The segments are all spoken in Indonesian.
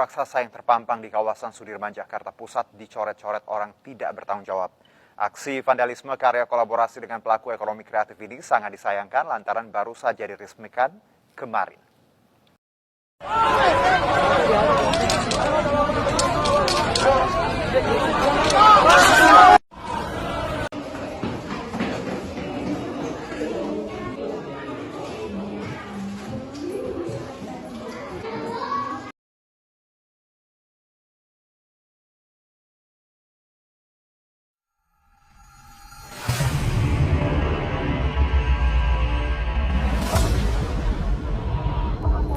raksasa yang terpampang di kawasan Sudirman, Jakarta Pusat dicoret-coret orang tidak bertanggung jawab. Aksi vandalisme karya kolaborasi dengan pelaku ekonomi kreatif ini sangat disayangkan lantaran baru saja diresmikan kemarin.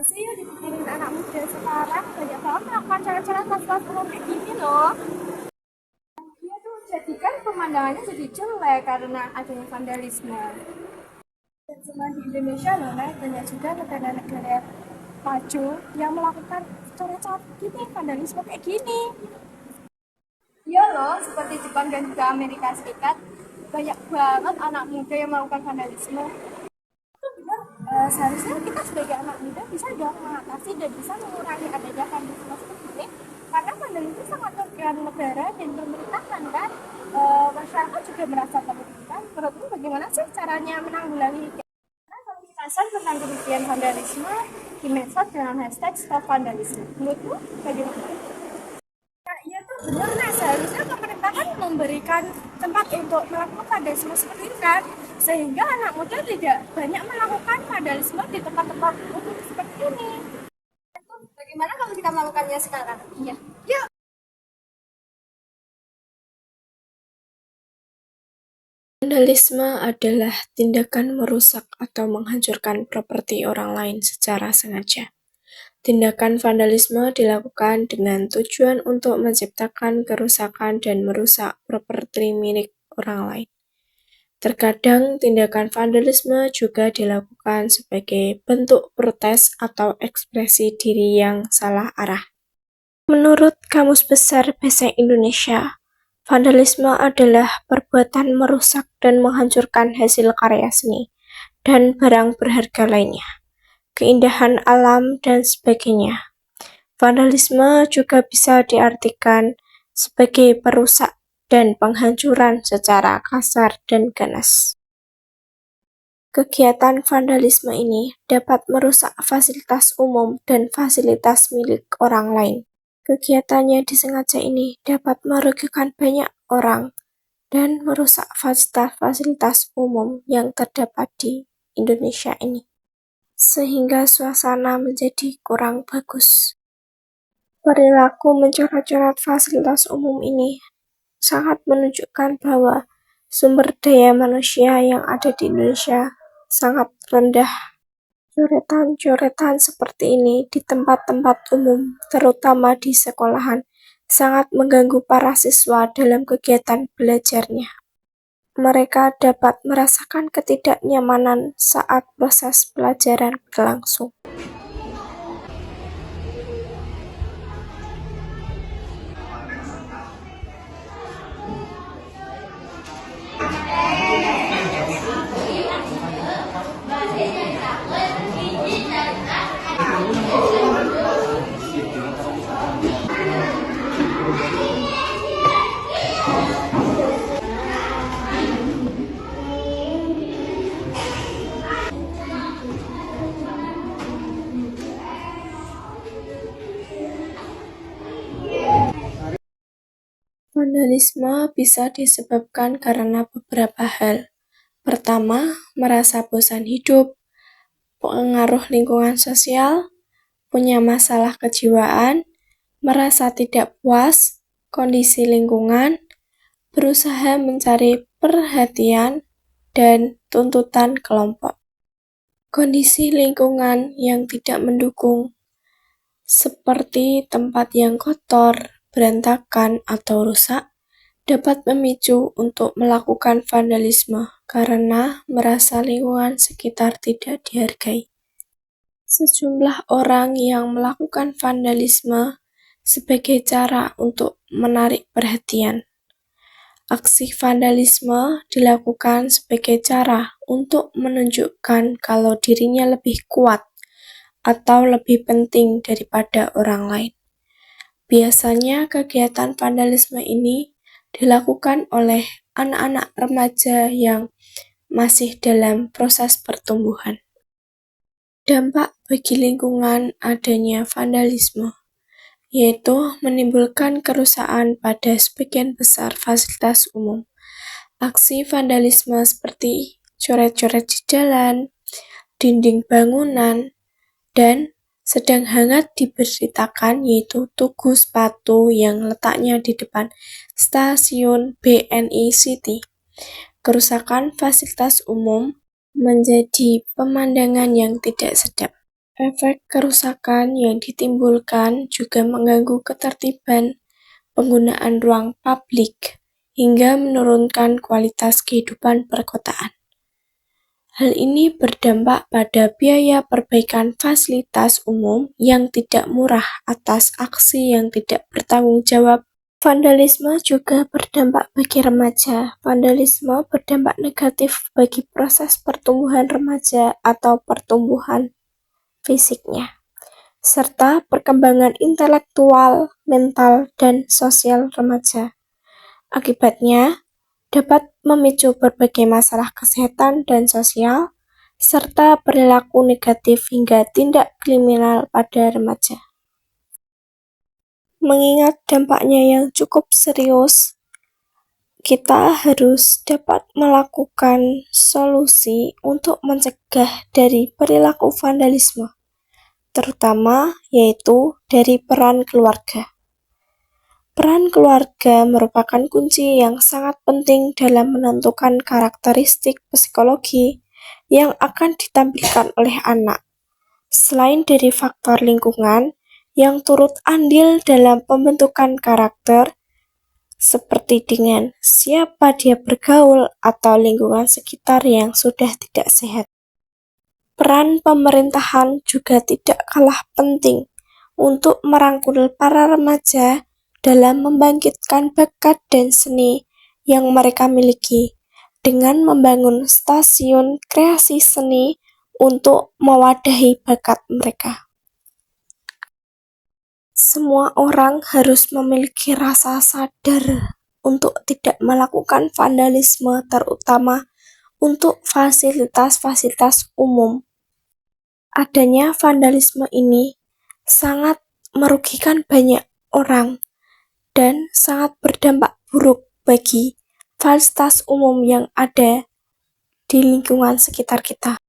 Sih yang dipikirin anak muda sekarang banyak banget melakukan cara-cara tas-tas umum kayak gini loh. Dia tuh jadikan pemandangannya jadi jelek karena adanya vandalisme. Dan cuma di Indonesia loh, nah, banyak juga negara-negara maju yang melakukan cara-cara gini, vandalisme kayak gini. Iya loh, seperti Jepang dan juga Amerika Serikat, banyak banget anak muda yang melakukan vandalisme. Seharusnya kita sebagai anak muda bisa dong mengatasi dan bisa mengurangi adanya vandalisme seperti ini, karena vandalisme itu sangat merugikan negara dan pemerintah kan, masyarakat juga merasa merugikan. Menurutmu bagaimana sih caranya menanggulangi? Karena kalau kita search tentang kerugian vandalisme di medsos dengan hashtag stop vandalisme, menurutmu bagaimana? Nah, iya tuh benar, nah seharusnya pemerintah kan memberikan tempat untuk melakukan vandalisme seperti itu kan, sehingga anak muda tidak banyak melakukan vandalisme di tempat-tempat umum seperti ini. Itu bagaimana kalau kita melakukannya sekarang? Iya. Yuk. Vandalisme adalah tindakan merusak atau menghancurkan properti orang lain secara sengaja. Tindakan vandalisme dilakukan dengan tujuan untuk menciptakan kerusakan dan merusak properti milik orang lain. Terkadang tindakan vandalisme juga dilakukan sebagai bentuk protes atau ekspresi diri yang salah arah. Menurut Kamus Besar Bahasa Indonesia, vandalisme adalah perbuatan merusak dan menghancurkan hasil karya seni dan barang berharga lainnya, keindahan alam, dan sebagainya. Vandalisme juga bisa diartikan sebagai perusak dan penghancuran secara kasar dan ganas. Kegiatan vandalisme ini dapat merusak fasilitas umum dan fasilitas milik orang lain. Kegiatannya disengaja ini dapat merugikan banyak orang dan merusak fasilitas umum yang terdapat di Indonesia ini, sehingga suasana menjadi kurang bagus. Perilaku mencoret-coret fasilitas umum ini sangat menunjukkan bahwa sumber daya manusia yang ada di Indonesia sangat rendah. Coretan-coretan seperti ini di tempat-tempat umum, terutama di sekolahan, sangat mengganggu para siswa dalam kegiatan belajarnya. Mereka dapat merasakan ketidaknyamanan saat proses pelajaran berlangsung. Vandalisme bisa disebabkan karena beberapa hal. Pertama, merasa bosan hidup, pengaruh lingkungan sosial, punya masalah kejiwaan, merasa tidak puas, kondisi lingkungan, berusaha mencari perhatian, dan tuntutan kelompok. Kondisi lingkungan yang tidak mendukung, seperti tempat yang kotor, berantakan, atau rusak, dapat memicu untuk melakukan vandalisme karena merasa lingkungan sekitar tidak dihargai. Sejumlah orang yang melakukan vandalisme sebagai cara untuk menarik perhatian. Aksi vandalisme dilakukan sebagai cara untuk menunjukkan kalau dirinya lebih kuat atau lebih penting daripada orang lain. Biasanya kegiatan vandalisme ini dilakukan oleh anak-anak remaja yang masih dalam proses pertumbuhan. Dampak bagi lingkungan adanya vandalisme, yaitu menimbulkan kerusakan pada sebagian besar fasilitas umum. Aksi vandalisme seperti coret-coret di jalan, dinding bangunan, dan sedang hangat diberitakan yaitu tugu sepatu yang letaknya di depan stasiun BNI City. Kerusakan fasilitas umum menjadi pemandangan yang tidak sedap. Efek kerusakan yang ditimbulkan juga mengganggu ketertiban penggunaan ruang publik hingga menurunkan kualitas kehidupan perkotaan. Hal ini berdampak pada biaya perbaikan fasilitas umum yang tidak murah atas aksi yang tidak bertanggung jawab. Vandalisme juga berdampak bagi remaja. Vandalisme berdampak negatif bagi proses pertumbuhan remaja atau pertumbuhan fisiknya, serta perkembangan intelektual, mental, dan sosial remaja. Akibatnya, dapat memicu berbagai masalah kesehatan dan sosial, serta perilaku negatif hingga tindak kriminal pada remaja. Mengingat dampaknya yang cukup serius, kita harus dapat melakukan solusi untuk mencegah dari perilaku vandalisme, terutama yaitu dari peran keluarga. Peran keluarga merupakan kunci yang sangat penting dalam menentukan karakteristik psikologi yang akan ditampilkan oleh anak. Selain dari faktor lingkungan yang turut andil dalam pembentukan karakter, seperti dengan siapa dia bergaul atau lingkungan sekitar yang sudah tidak sehat. Peran pemerintahan juga tidak kalah penting untuk merangkul para remaja dalam membangkitkan bakat dan seni yang mereka miliki dengan membangun stasiun kreasi seni untuk mewadahi bakat mereka. Semua orang harus memiliki rasa sadar untuk tidak melakukan vandalisme, terutama untuk fasilitas-fasilitas umum. Adanya vandalisme ini sangat merugikan banyak orang dan sangat berdampak buruk bagi fasilitas umum yang ada di lingkungan sekitar kita.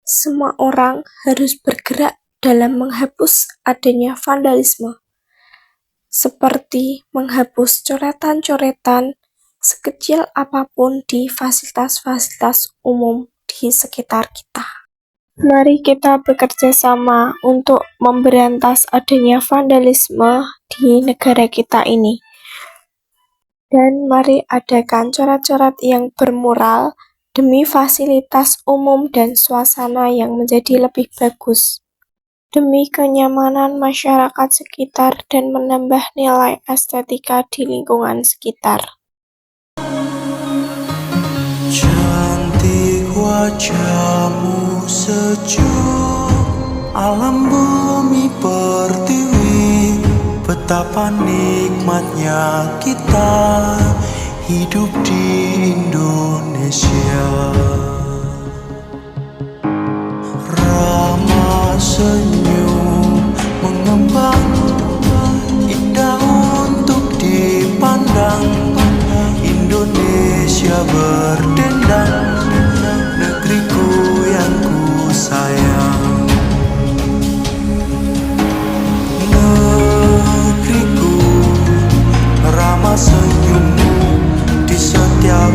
Semua orang harus bergerak dalam menghapus adanya vandalisme, seperti menghapus coretan-coretan sekecil apapun di fasilitas-fasilitas umum di sekitar kita. Mari kita bekerja sama untuk memberantas adanya vandalisme di negara kita ini. Dan mari adakan coret-coret yang bermoral demi fasilitas umum dan suasana yang menjadi lebih bagus, demi kenyamanan masyarakat sekitar dan menambah nilai estetika di lingkungan sekitar. Cantik wajahmu, sejuk alam bumi pertiwi, betapa nikmatnya kita hidup di Indonesia. Ramah senyum mengembang, indah untuk dipandang. Indonesia berdendang, negeriku yang ku sayang. Negeriku, ramah senyummu di setiap